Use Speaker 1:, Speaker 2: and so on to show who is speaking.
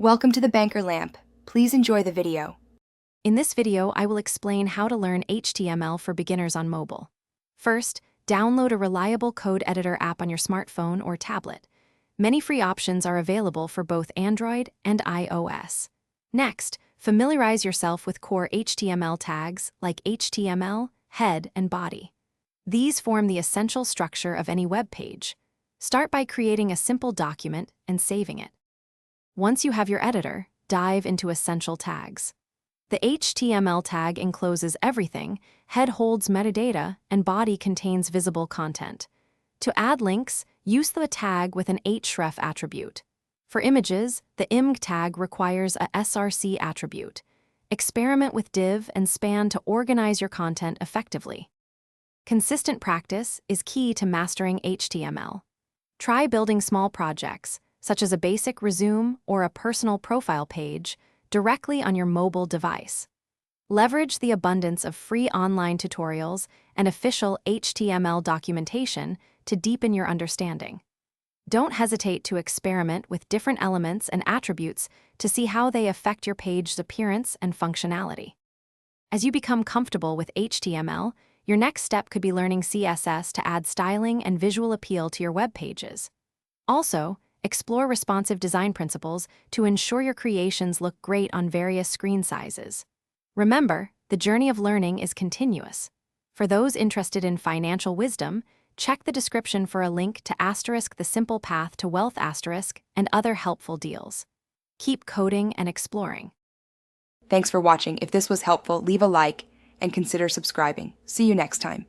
Speaker 1: Welcome to the Banker Lamp. Please enjoy the video.
Speaker 2: In this video, I will explain how to learn HTML for beginners on mobile. First, download a reliable code editor app on your smartphone or tablet. Many free options are available for both Android and iOS. Next, familiarize yourself with core HTML tags like HTML, head, and body. These form the essential structure of any web page. Start by creating a simple document and saving it. Once you have your editor, dive into essential tags. The HTML tag encloses everything, head holds metadata, and body contains visible content. To add links, use the tag with an href attribute. For images, the img tag requires a src attribute. Experiment with div and span to organize your content effectively. Consistent practice is key to mastering HTML. Try building small projects, such as a basic resume or a personal profile page, directly on your mobile device. Leverage the abundance of free online tutorials and official HTML documentation to deepen your understanding. Don't hesitate to experiment with different elements and attributes to see how they affect your page's appearance and functionality. As you become comfortable with HTML, your next step could be learning CSS to add styling and visual appeal to your web pages. Also, explore responsive design principles to ensure your creations look great on various screen sizes. Remember, the journey of learning is continuous. For those interested in financial wisdom, check the description for a link to the simple path to wealth and other helpful deals. Keep coding and exploring.
Speaker 1: Thanks for watching. If this was helpful, leave a like and consider subscribing. See you next time.